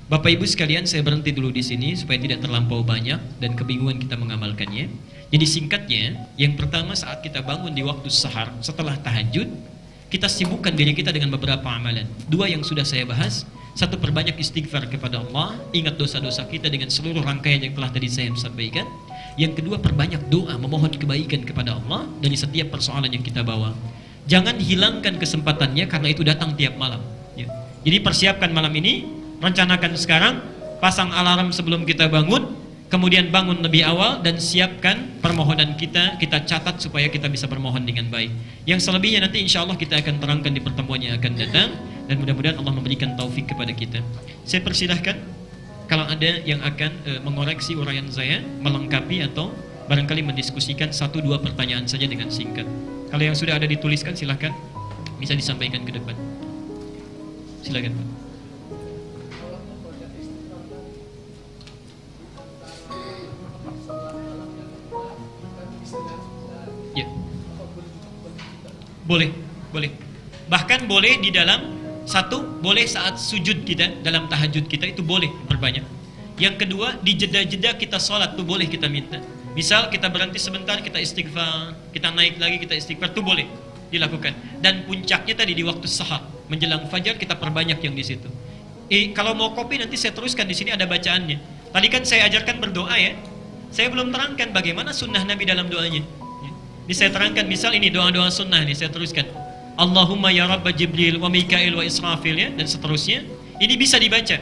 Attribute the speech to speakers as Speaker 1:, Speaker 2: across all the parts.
Speaker 1: Bapak Ibu sekalian, saya berhenti dulu di sini supaya tidak terlampau banyak dan kebingungan kita mengamalkannya. Jadi singkatnya, yang pertama saat kita bangun di waktu sahar setelah tahajud, kita sibukkan diri kita dengan beberapa amalan. Dua yang sudah saya bahas. Satu, perbanyak istighfar kepada Allah, ingat dosa-dosa kita dengan seluruh rangkaian yang telah tadi saya sampaikan. Yang kedua, perbanyak doa, memohon kebaikan kepada Allah dari setiap persoalan yang kita bawa. Jangan hilangkan kesempatannya karena itu datang tiap malam. Ya. Jadi persiapkan malam ini, rencanakan sekarang, pasang alarm sebelum kita bangun, kemudian bangun lebih awal dan siapkan permohonan kita catat supaya kita bisa bermohon dengan baik. Yang selebihnya nanti insya Allah kita akan terangkan di pertemuan yang akan datang, dan mudah-mudahan Allah memberikan taufik kepada kita. Saya persilahkan kalau ada yang akan mengoreksi uraian saya, melengkapi atau barangkali mendiskusikan 1-2 pertanyaan saja dengan singkat. Kalau yang sudah ada dituliskan silahkan bisa disampaikan ke depan. Silakan Pak. Ya. Boleh. Bahkan boleh di dalam boleh saat sujud kita, dalam tahajud kita itu boleh perbanyak. Yang kedua, di jeda-jeda kita sholat tuh boleh kita minta. Misal kita berhenti sebentar, kita istighfar, kita naik lagi, kita istighfar, tuh boleh dilakukan. Dan puncaknya tadi di waktu sahar, menjelang fajar kita perbanyak yang di situ. Kalau mau kopi nanti saya teruskan di sini ada bacaannya. Tadi kan saya ajarkan berdoa ya. Saya belum terangkan bagaimana sunnah Nabi dalam doanya. Ini saya terangkan, misal ini doa-doa sunnah nih, saya teruskan. Allahumma ya Rabba Jibril wa Mikail wa Israfil ya, dan seterusnya. Ini bisa dibaca.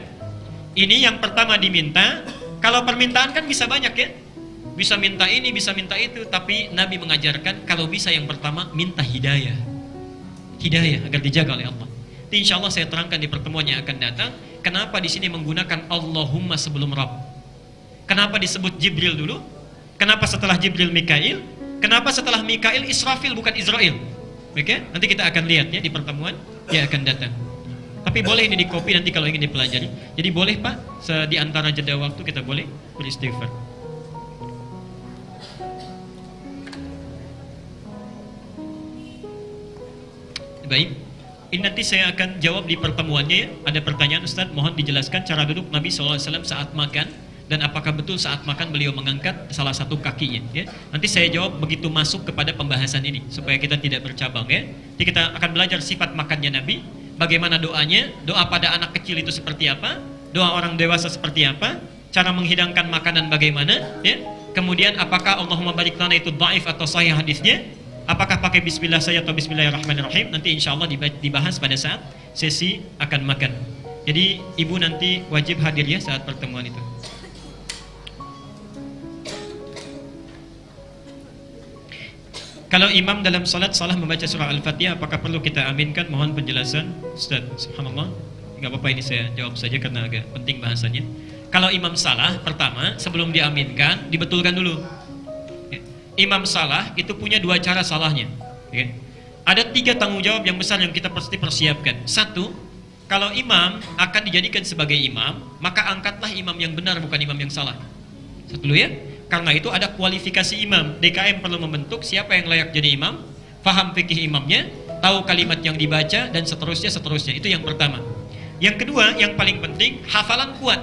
Speaker 1: Ini yang pertama diminta. Kalau permintaan kan bisa banyak ya. Bisa minta ini, bisa minta itu. Tapi Nabi mengajarkan kalau bisa yang pertama minta hidayah. Hidayah agar dijaga oleh Allah. Insya Allah saya terangkan di pertemuan yang akan datang. Kenapa di sini menggunakan Allahumma sebelum Rabb? Kenapa disebut Jibril dulu? Kenapa setelah Jibril Mikail? Kenapa setelah Mikail Israfil bukan Israel? Oke, nanti kita akan lihat ya di pertemuan yang akan datang. Tapi boleh ini di copy nanti kalau ingin dipelajari. Jadi boleh Pak, di antara jeda waktu kita boleh beristighfar. Baik, ini nanti saya akan jawab di pertemuannya ya. Ada pertanyaan Ustaz, mohon dijelaskan cara duduk Nabi SAW saat makan. Dan apakah betul saat makan beliau mengangkat salah satu kakinya ya? Nanti saya jawab begitu masuk kepada pembahasan ini supaya kita tidak bercabang ya. Jadi kita akan belajar sifat makannya Nabi, bagaimana doanya, doa pada anak kecil itu seperti apa, doa orang dewasa seperti apa, cara menghidangkan makanan bagaimana ya. Kemudian apakah Allahumma barik lana itu dhaif atau sahih hadisnya, apakah pakai bismillah saja atau bismillahirrahmanirrahim, nanti insya Allah dibahas pada saat sesi akan makan. Jadi ibu nanti wajib hadir ya saat pertemuan itu. Kalau imam dalam salat salah membaca surah Al-Fatihah, apakah perlu kita aminkan? Mohon penjelasan Ustaz. Subhanallah. Enggak apa-apa, ini saya jawab saja karena agak penting bahasannya. Kalau imam salah, pertama sebelum diaminkan dibetulkan dulu. Imam salah itu punya 2 cara salahnya. Ada 3 tanggung jawab yang besar yang kita pasti persiapkan. 1, kalau imam akan dijadikan sebagai imam, maka angkatlah imam yang benar, bukan imam yang salah. Satu dulu ya. Karena itu ada kualifikasi imam. DKM perlu membentuk siapa yang layak jadi imam, faham fikih imamnya, tahu kalimat yang dibaca, dan seterusnya. Itu yang pertama. Yang kedua, yang paling penting, hafalan kuat.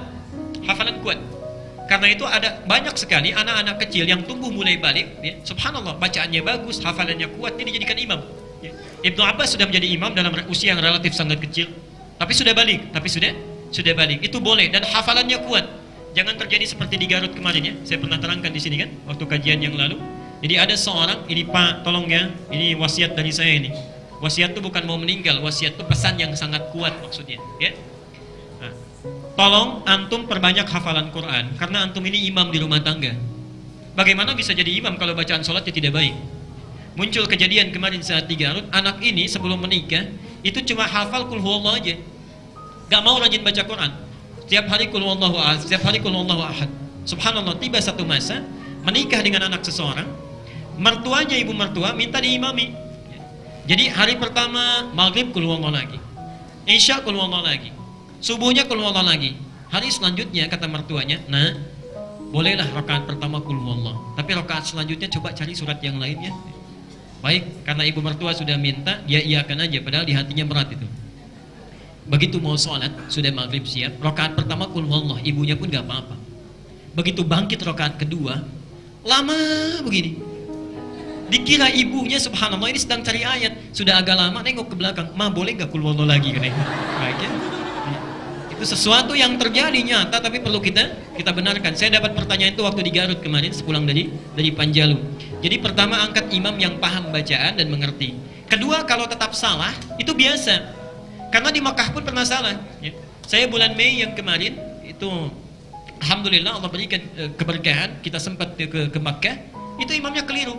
Speaker 1: Karena itu ada banyak sekali anak-anak kecil yang tumbuh mulai balik ya. Subhanallah, bacaannya bagus, hafalannya kuat, ini dijadikan imam ya. Ibnu Abbas sudah menjadi imam dalam usia yang relatif sangat kecil, tapi sudah balik. Itu boleh, dan hafalannya kuat. Jangan terjadi seperti di Garut kemarin ya. Saya pernah terangkan di sini kan waktu kajian yang lalu. Jadi ada seorang, ini Pak, tolong ya, ini wasiat dari saya ini. Wasiat itu bukan mau meninggal, wasiat itu pesan yang sangat kuat maksudnya ya. Nah, tolong antum perbanyak hafalan Quran karena antum ini imam di rumah tangga. Bagaimana bisa jadi imam kalau bacaan sholatnya tidak baik? Muncul kejadian kemarin saat di Garut, anak ini sebelum menikah itu cuma hafal qul huwallahu aja. Gak mau rajin baca Quran. Setiap hari qul huwallahu ahad. Subhanallah, tiba satu masa menikah dengan anak seseorang, mertuanya, ibu mertua minta diimami. Jadi hari pertama maghrib qul huwallahu lagi, isya qul huwallahu lagi, subuhnya qul huwallahu lagi. Hari selanjutnya kata mertuanya, nah bolehlah rakaat pertama qul huwallahu, tapi rakaat selanjutnya coba cari surat yang lainnya. Baik, karena ibu mertua sudah minta, dia iakan aja, padahal di hatinya berat itu. Begitu mau sholat, sudah maghrib siap, rakaat pertama qul huwallah, ibunya pun gak apa-apa. Begitu bangkit rakaat kedua, lama begini. Dikira ibunya subhanallah ini sedang cari ayat, sudah agak lama nengok ke belakang, ma boleh gak qul huwallah lagi kan? Itu sesuatu yang terjadi nyata, tapi perlu kita benarkan. Saya dapat pertanyaan itu waktu di Garut kemarin, sepulang dari Panjalu. Jadi pertama angkat imam yang paham bacaan dan mengerti. Kedua, kalau tetap salah itu biasa. Karena di Makkah pun pernah salah. Ya. Saya bulan Mei yang kemarin itu, alhamdulillah Allah berikan keberkahan, kita sempat ke Makkah, itu imamnya keliru.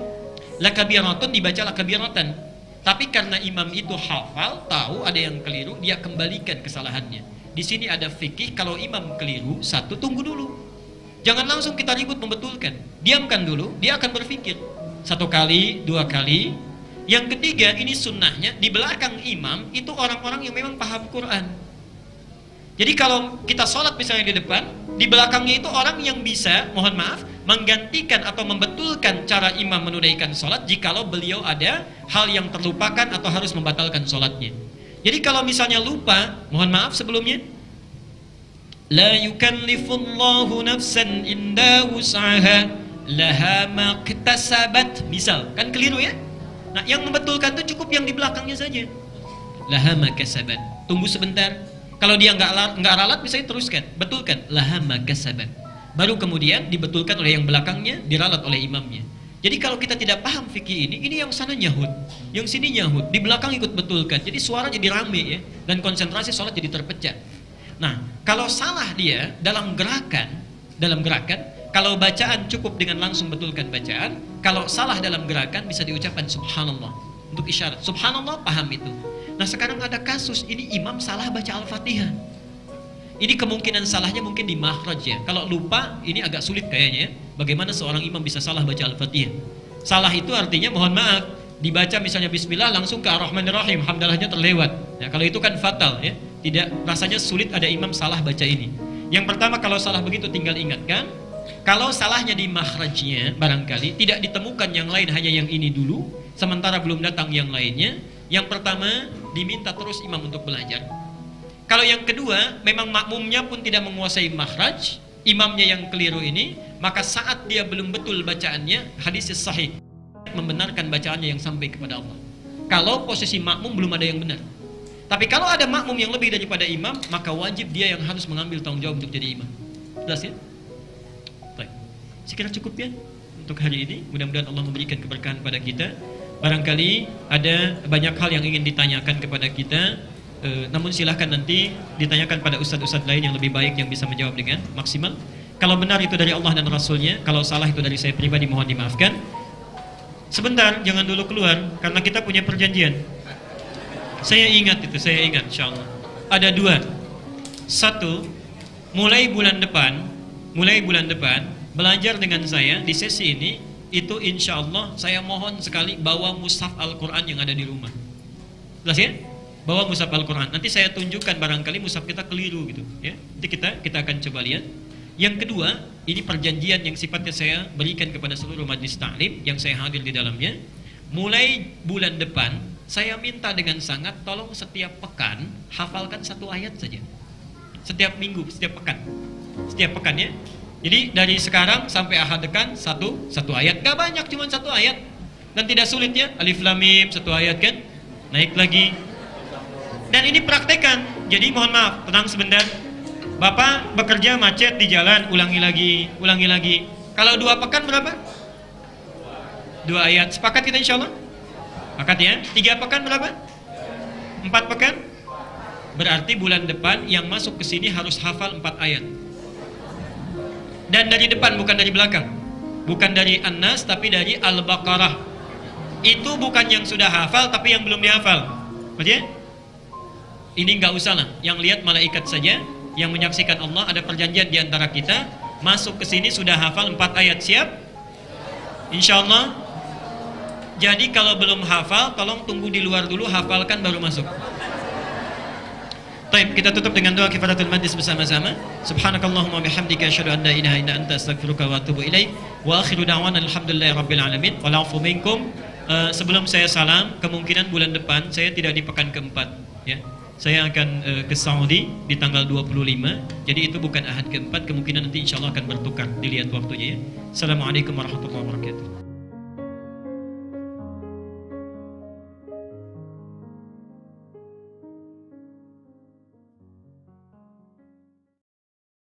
Speaker 1: Lakabiratun dibaca lakabiratan. Tapi karena imam itu hafal, tahu ada yang keliru, dia kembalikan kesalahannya. Di sini ada fikih, kalau imam keliru, satu, tunggu dulu. Jangan langsung kita ribut membetulkan. Diamkan dulu, dia akan berpikir. 1 kali, 2 kali. Yang ketiga, ini sunnahnya, di belakang imam itu orang-orang yang memang paham Quran. Jadi kalau kita sholat misalnya di depan, di belakangnya itu orang yang bisa, mohon maaf, menggantikan atau membetulkan cara imam menunaikan sholat jikalau beliau ada hal yang terlupakan atau harus membatalkan sholatnya. Jadi kalau misalnya lupa, mohon maaf sebelumnya, la yukallifullahu nafsan inda wus'aha laha maqtasabat, misal, kan keliru ya? Nah, yang membetulkan itu cukup yang di belakangnya saja. Laha makasabat. Tunggu sebentar. Kalau dia nggak ralat, bisa teruskan, betulkan. Laha makasabat. Baru kemudian dibetulkan oleh yang belakangnya, diralat oleh imamnya. Jadi kalau kita tidak paham fikih ini yang sana nyahut, yang sini nyahut, di belakang ikut betulkan. Jadi suara jadi rame ya, dan konsentrasi sholat jadi terpecah. Nah, kalau salah dia dalam gerakan, kalau bacaan cukup dengan langsung betulkan bacaan, kalau salah dalam gerakan bisa diucapkan subhanallah untuk isyarat. Subhanallah, paham itu. Nah, sekarang ada kasus ini imam salah baca Al-Fatihah. Ini kemungkinan salahnya mungkin di makhraj ya. Kalau lupa ini agak sulit kayaknya ya. Bagaimana seorang imam bisa salah baca Al-Fatihah? Salah itu artinya mohon maaf, dibaca misalnya bismillah langsung ke Ar-Rahmanir-Rahim, hamdalahnya terlewat. Nah, kalau itu kan fatal ya. Tidak, rasanya sulit ada imam salah baca ini. Yang pertama, kalau salah begitu tinggal ingatkan. Kalau salahnya di makhrajnya barangkali tidak ditemukan yang lain, hanya yang ini dulu, sementara belum datang yang lainnya. Yang pertama, diminta terus imam untuk belajar. Kalau yang kedua, memang makmumnya pun tidak menguasai makhraj, imamnya yang keliru ini, maka saat dia belum betul bacaannya, hadis sahih membenarkan bacaannya yang sampai kepada Allah. Kalau posisi makmum belum ada yang benar. Tapi kalau ada makmum yang lebih daripada imam, maka wajib dia yang harus mengambil tanggung jawab untuk jadi imam. Jelas ya? Baik. Sekira cukup ya untuk hari ini. Mudah-mudahan Allah memberikan keberkahan pada kita. Barangkali ada banyak hal yang ingin ditanyakan kepada kita, namun silahkan nanti ditanyakan pada ustadz-ustadz lain yang lebih baik yang bisa menjawab dengan maksimal. Kalau benar itu dari Allah dan Rasulnya, kalau salah itu dari saya pribadi, mohon dimaafkan. Sebentar, jangan dulu keluar karena kita punya perjanjian. Saya ingat insyaallah. Ada 2. 1, mulai bulan depan belajar dengan saya di sesi ini, itu insyaallah saya mohon sekali bawa mushaf Al-Quran yang ada di rumah. Jelas ya? Bawa mushaf Al-Quran. Nanti saya tunjukkan barangkali mushaf kita keliru gitu ya. Nanti kita akan coba lihat. Yang kedua, ini perjanjian yang sifatnya saya berikan kepada seluruh majlis ta'lim yang saya hadir di dalamnya. Mulai bulan depan, saya minta dengan sangat, tolong setiap pekan hafalkan 1 ayat saja. Setiap minggu, setiap pekan ya. Jadi dari sekarang sampai akhir dekan 1 ayat. Gak banyak, cuma 1 ayat. Dan tidak sulit ya. Alif Lam Mim 1 ayat kan. Naik lagi. Dan ini praktekan. Jadi mohon maaf, tenang sebentar. Bapak bekerja macet di jalan, ulangi lagi. Kalau 2 pekan berapa? 2 ayat. Sepakat kita insyaallah? Sepakat ya. 3 pekan berapa? 4 pekan? Berarti bulan depan yang masuk ke sini harus hafal 4 ayat. Dan dari depan, bukan dari belakang. Bukan dari An-Nas, tapi dari Al-Baqarah. Itu bukan yang sudah hafal, tapi yang belum dihafal. Maksudnya? Ini nggak usah lah. Yang lihat malaikat saja, yang menyaksikan Allah. Ada perjanjian di antara kita. Masuk ke sini sudah hafal 4 ayat. Siap? Insyaallah. Jadi kalau belum hafal, tolong tunggu di luar dulu, hafalkan baru masuk. Baik, kita tutup dengan doa kifaratul majlis bersama-sama. Subhanakallahumma bihamdika asyhadu an la ilaha illa anta astaghfiruka wa atubu ilaik. Wa akhiru da'wana alhamdulillahirabbil alamin. Wal 'afu minkum. Sebelum saya salam, kemungkinan bulan depan saya tidak di pekan keempat ya. saya akan ke Saudi di tanggal 25. Jadi itu bukan ahad keempat, kemungkinan nanti insya Allah akan bertukar, dilihat waktunya ya. Assalamualaikum warahmatullahi wabarakatuh.